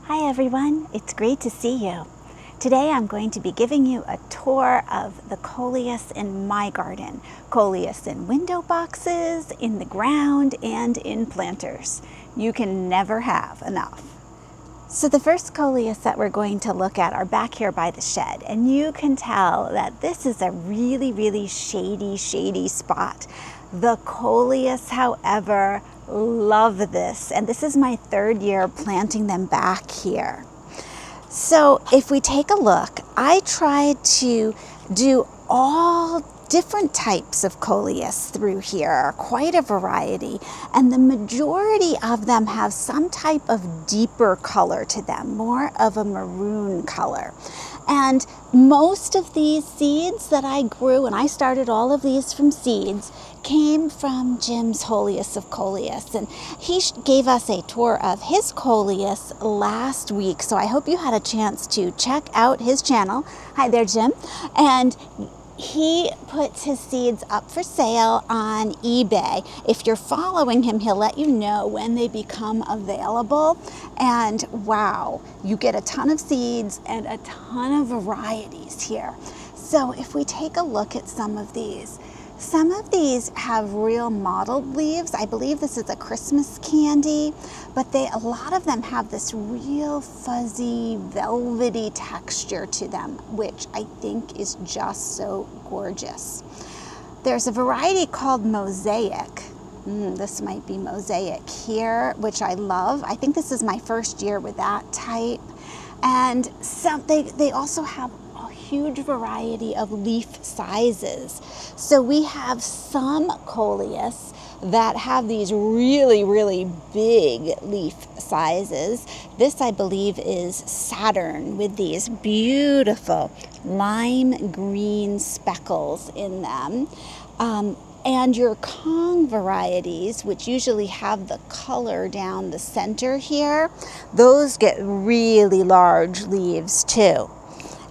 Hi everyone, it's great to see you. Today I'm going to be giving you a tour of the Coleus in my garden. Coleus in window boxes, in the ground, and in planters. You can never have enough. So the first Coleus that we're going to look at are back here by the shed, and you can tell that this is a really shady spot. The Coleus, however, love this, and this is my third year planting them back here. So if we take a look, I tried to do all different types of Coleus through here, quite a variety, and the majority of them have some type of deeper color to them, more of a maroon color. And most of these seeds that I grew, and I started all of these from seeds, came from Jim's Holiest of Coleus, and he gave us a tour of his Coleus last week, so I hope you had a chance to check out his channel. Hi there, Jim. And he puts his seeds up for sale on eBay. If you're following him, he'll let you know when they become available. And wow, you get a ton of seeds and a ton of varieties here. So if we take a look at some of these have real mottled leaves. I believe this is a Christmas candy, but a lot of them have this real fuzzy, velvety texture to them, which I think is just so gorgeous. There's a variety called Mosaic. This might be Mosaic here, which I love. I think this is my first year with that type. And they also have a huge variety of leaf sizes. So we have some Coleus that have these really big leaf sizes. This, I believe, is Saturn with these beautiful lime green speckles in them. And your Kong varieties, which usually have the color down the center here, those get really large leaves too.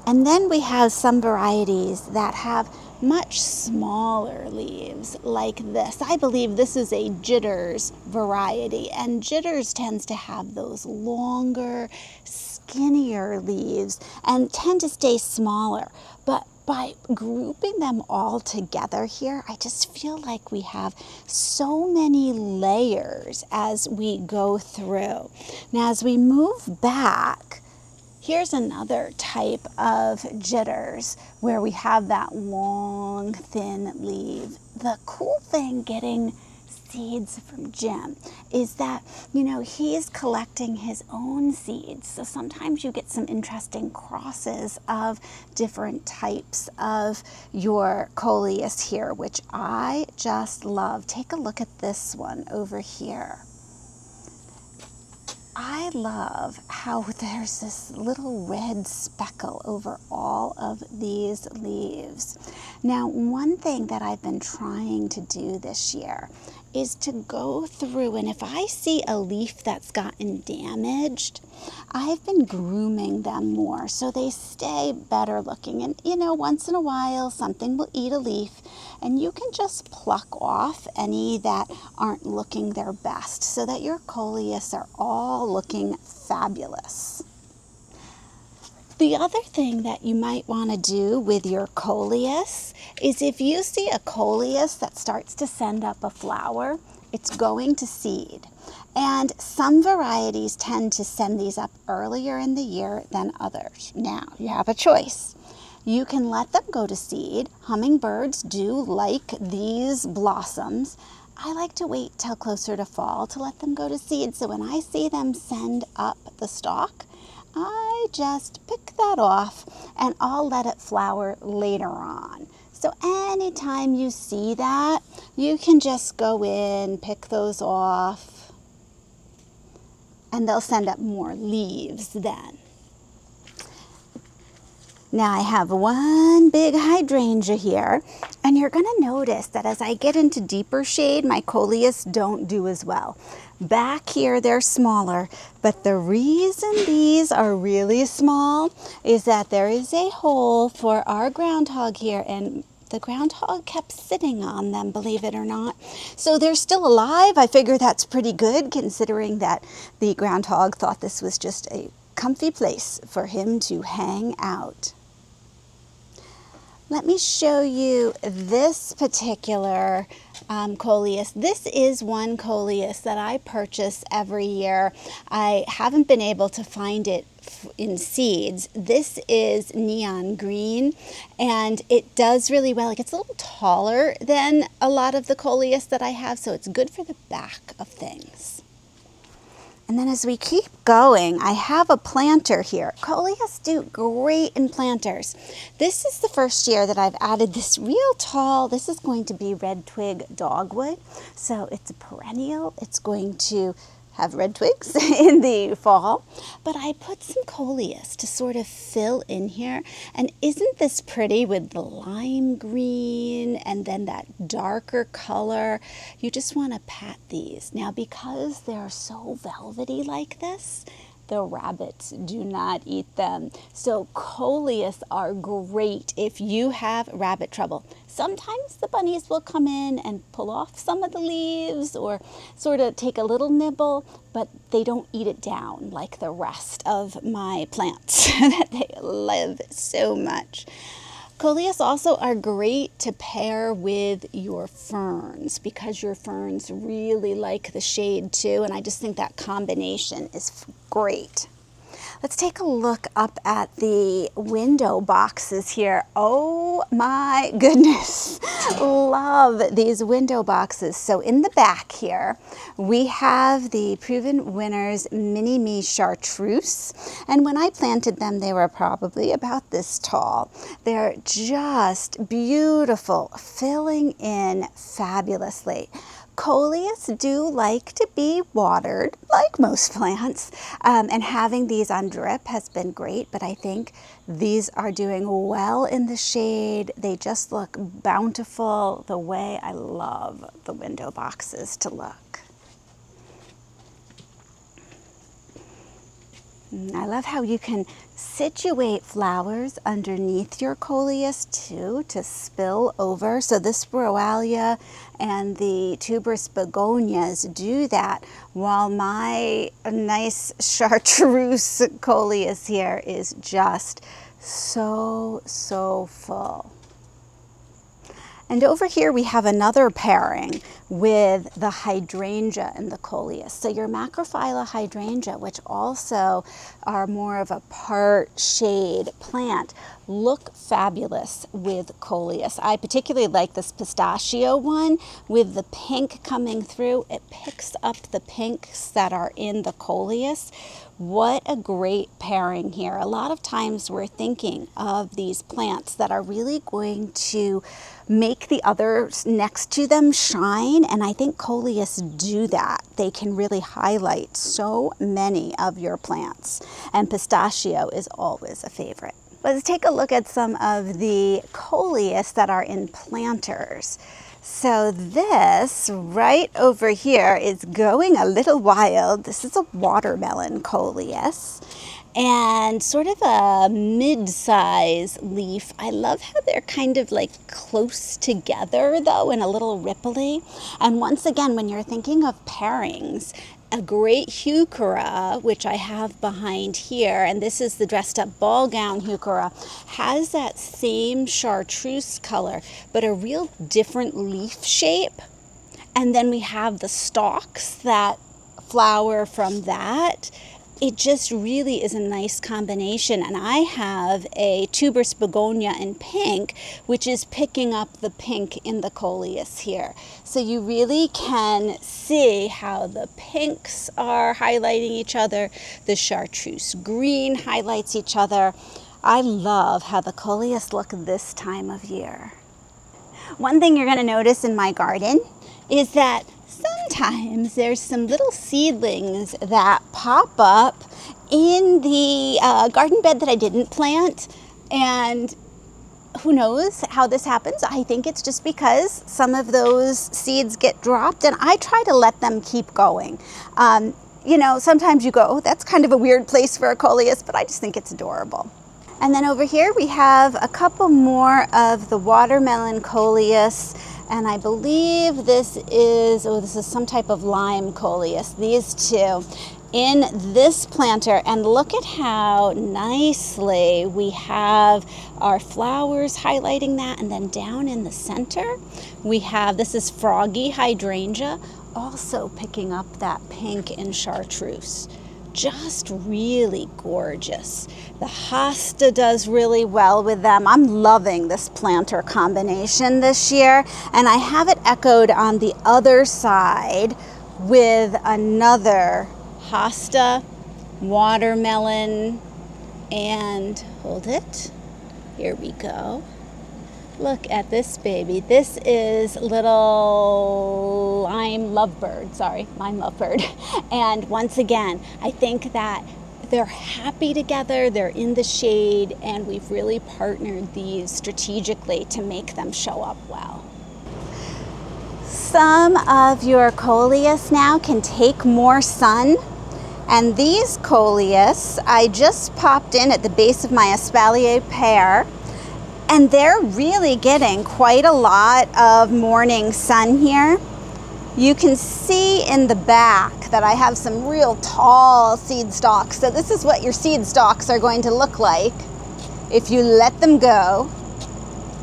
And then we have some varieties that have much smaller leaves like this. I believe this is a Jitters variety, and Jitters tends to have those longer, skinnier leaves and tend to stay smaller. But by grouping them all together here, I just feel like we have so many layers as we go through. Now, as we move back, here's another type of Jitters where we have that long, thin leaf. The cool thing getting seeds from Jim is that, he's collecting his own seeds. So sometimes you get some interesting crosses of different types of your Coleus here, which I just love. Take a look at this one over here. I love how there's this little red speckle over all of these leaves. Now, one thing that I've been trying to do this year is to go through, and if I see a leaf that's gotten damaged, I've been grooming them more so they stay better looking. And once in a while something will eat a leaf, and you can just pluck off any that aren't looking their best so that your Coleus are all looking fabulous. The other thing that you might want to do with your Coleus is if you see a Coleus that starts to send up a flower, it's going to seed. And some varieties tend to send these up earlier in the year than others. Now, you have a choice. You can let them go to seed. Hummingbirds do like these blossoms. I like to wait till closer to fall to let them go to seed. So when I see them send up the stalk, I just pick that off and I'll let it flower later on. So anytime you see that, you can just go in, pick those off, and they'll send up more leaves then. Now I have one big hydrangea here, and you're going to notice that as I get into deeper shade, my Coleus don't do as well. Back here, they're smaller, but the reason these are really small is that there is a hole for our groundhog here, and the groundhog kept sitting on them, believe it or not. So they're still alive. I figure that's pretty good considering that the groundhog thought this was just a comfy place for him to hang out. Let me show you this particular Coleus. This is one Coleus that I purchase every year. I haven't been able to find it in seeds. This is neon green, and it does really well. It gets a little taller than a lot of the Coleus that I have, so it's good for the back of things. And then as we keep going, I have a planter here. Coleus do great in planters. This is the first year that I've added this real tall, this is going to be red twig dogwood. So it's a perennial. It's going to have red twigs in the fall, but I put some Coleus to sort of fill in here. And isn't this pretty with the lime green and then that darker color? You just want to pat these. Now, because they're so velvety like this, the rabbits do not eat them. So Coleus are great if you have rabbit trouble. Sometimes the bunnies will come in and pull off some of the leaves or sort of take a little nibble, but they don't eat it down like the rest of my plants that they love so much. Coleus also are great to pair with your ferns because your ferns really like the shade too, and I just think that combination is great. Let's take a look up at the window boxes here. Oh my goodness, love these window boxes. So in the back here, we have the Proven Winners Mini Me Chartreuse. And when I planted them, they were probably about this tall. They're just beautiful, filling in fabulously. Coleus do like to be watered, like most plants, and having these on drip has been great, but I think these are doing well in the shade. They just look bountiful the way I love the window boxes to look. I love how you can situate flowers underneath your Coleus too to spill over. So this Broalia and the tuberous begonias do that, while my nice chartreuse Coleus here is just so full. And over here we have another pairing with the hydrangea and the Coleus. So your macrophylla hydrangea, which also are more of a part shade plant, look fabulous with Coleus. I particularly like this pistachio one with the pink coming through. It picks up the pinks that are in the Coleus. What a great pairing here. A lot of times we're thinking of these plants that are really going to make the others next to them shine, and I think Coleus do that. They can really highlight so many of your plants, and pistachio is always a favorite. Let's take a look at some of the Coleus that are in planters. So this right over here is going a little wild. This is a watermelon Coleus and sort of a mid-size leaf. I love how they're kind of like close together though and a little ripply. And once again, when you're thinking of pairings, a great heuchera, which I have behind here, and this is the dressed up ball gown heuchera, has that same chartreuse color, but a real different leaf shape. And then we have the stalks that flower from that. It just really is a nice combination. And I have a tuberous begonia in pink, which is picking up the pink in the Coleus here. So you really can see how the pinks are highlighting each other. The chartreuse green highlights each other. I love how the Coleus look this time of year. One thing you're going to notice in my garden is that sometimes there's some little seedlings that pop up in the garden bed that I didn't plant, and who knows how this happens. I think it's just because some of those seeds get dropped, and I try to let them keep going. You know, sometimes you go, oh, that's kind of a weird place for a Coleus, but I just think it's adorable. And then over here we have a couple more of the watermelon Coleus. And I believe this is some type of lime Coleus, these two. in this planter, and look at how nicely we have our flowers highlighting that. And then down in the center we have, this is froggy hydrangea, also picking up that pink and chartreuse. Just really gorgeous. The hosta does really well with them. I'm loving this planter combination this year, and I have it echoed on the other side with another hosta, watermelon, and hold it, here we go. Look at this baby. This is little lime lovebird, and once again, I think that they're happy together, they're in the shade, and we've really partnered these strategically to make them show up well. Some of your Coleus now can take more sun, and these Coleus I just popped in at the base of my espalier pear, and they're really getting quite a lot of morning sun here. You can see in the back that I have some real tall seed stalks. So this is what your seed stalks are going to look like if you let them go.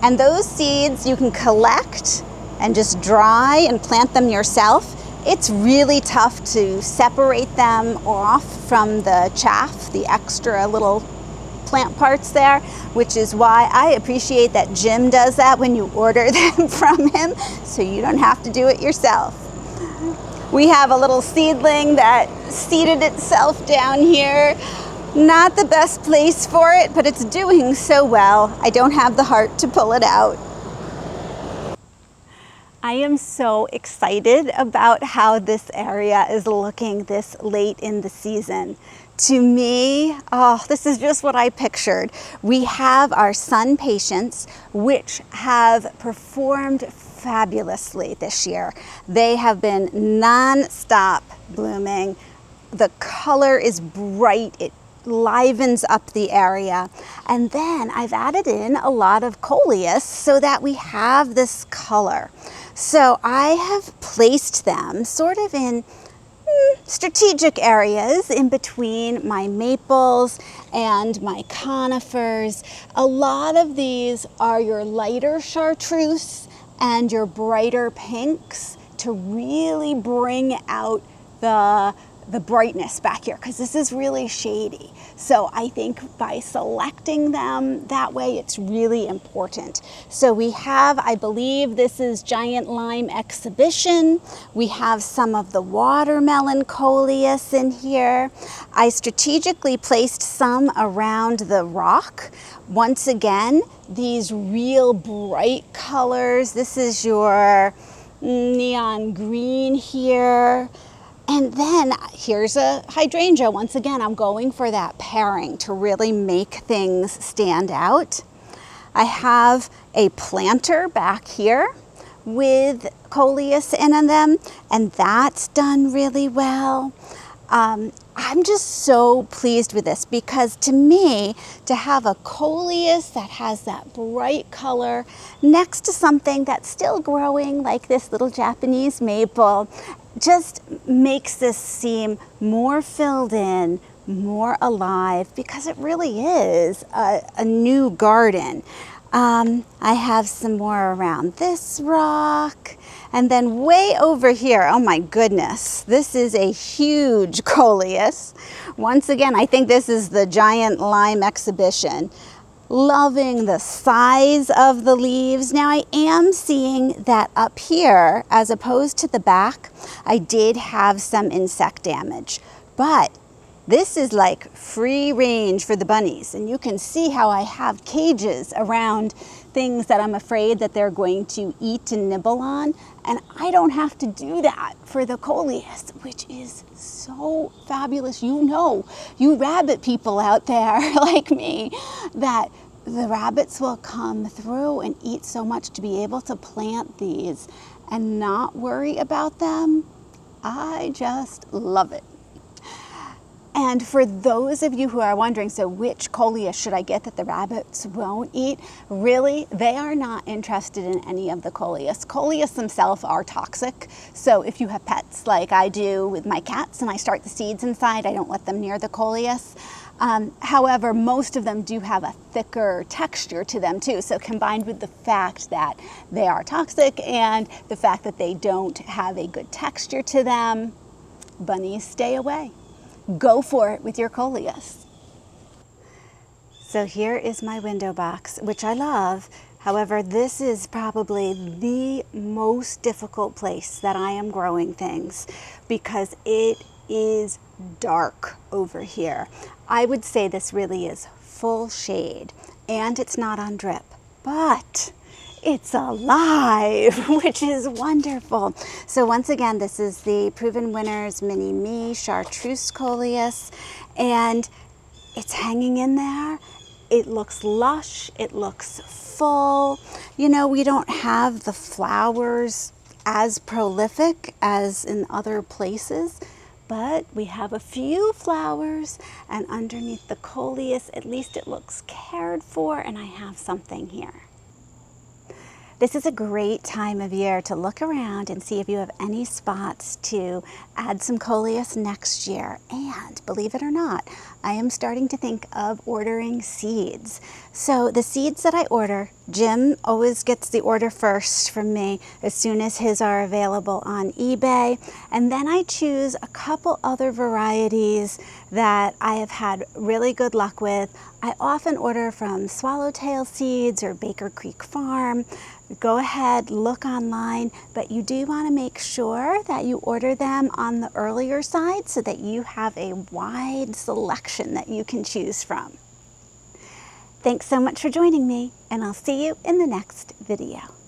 And those seeds you can collect and just dry and plant them yourself. It's really tough to separate them off from the chaff, the extra little plant parts there, which is why I appreciate that Jim does that when you order them from him, so you don't have to do it yourself. We have a little seedling that seeded itself down here. Not the best place for it, but it's doing so well. I don't have the heart to pull it out. I am so excited about how this area is looking this late in the season. To me, this is just what I pictured. We have our sun patience, which have performed fabulously this year. They have been non-stop blooming. The color is bright. It livens up the area. And then I've added in a lot of Coleus so that we have this color. So I have placed them sort of in strategic areas in between my maples and my conifers. A lot of these are your lighter chartreuse and your brighter pinks to really bring out the brightness back here, because this is really shady. So I think by selecting them that way, it's really important. So we have, I believe this is Giant Lime Exhibition. We have some of the watermelon Coleus in here. I strategically placed some around the rock. Once again, these real bright colors. This is your neon green here. And then here's a hydrangea. Once again, I'm going for that pairing to really make things stand out. I have a planter back here with Coleus in them, and that's done really well. I'm just so pleased with this, because to me, to have a Coleus that has that bright color next to something that's still growing like this little Japanese maple just makes this seem more filled in, more alive, because it really is a new garden. I have some more around this rock. And then way over here, oh my goodness, this is a huge Coleus. Once again, I think this is the Giant Lime Exhibition. Loving the size of the leaves. Now I am seeing that up here, as opposed to the back, I did have some insect damage, but this is like free range for the bunnies. And you can see how I have cages around things that I'm afraid that they're going to eat and nibble on. And I don't have to do that for the Coleus, which is so fabulous. You know, you rabbit people out there like me, that the rabbits will come through and eat so much. To be able to plant these and not worry about them, I just love it. And for those of you who are wondering, so which Coleus should I get that the rabbits won't eat? Really, they are not interested in any of the Coleus. Coleus themselves are toxic. So if you have pets like I do with my cats and I start the seeds inside, I don't let them near the Coleus. However, most of them do have a thicker texture to them too. So combined with the fact that they are toxic and the fact that they don't have a good texture to them, bunnies stay away. Go for it with your Coleus. So here is my window box, which I love. However, this is probably the most difficult place that I am growing things because it is dark over here. I would say this really is full shade and it's not on drip, but it's alive, which is wonderful. So once again, this is the Proven Winners Mini Me Chartreuse Coleus, and it's hanging in there. It looks lush, it looks full. You know, we don't have the flowers as prolific as in other places, but we have a few flowers, and underneath the Coleus, at least it looks cared for, and I have something here. This is a great time of year to look around and see if you have any spots to add some Coleus next year. And believe it or not, I am starting to think of ordering seeds. So the seeds that I order, Jim always gets the order first from me as soon as his are available on eBay. And then I choose a couple other varieties that I have had really good luck with. I often order from Swallowtail Seeds or Baker Creek Farm. Go ahead, look online, but you do want to make sure that you order them on the earlier side so that you have a wide selection that you can choose from. Thanks so much for joining me, and I'll see you in the next video.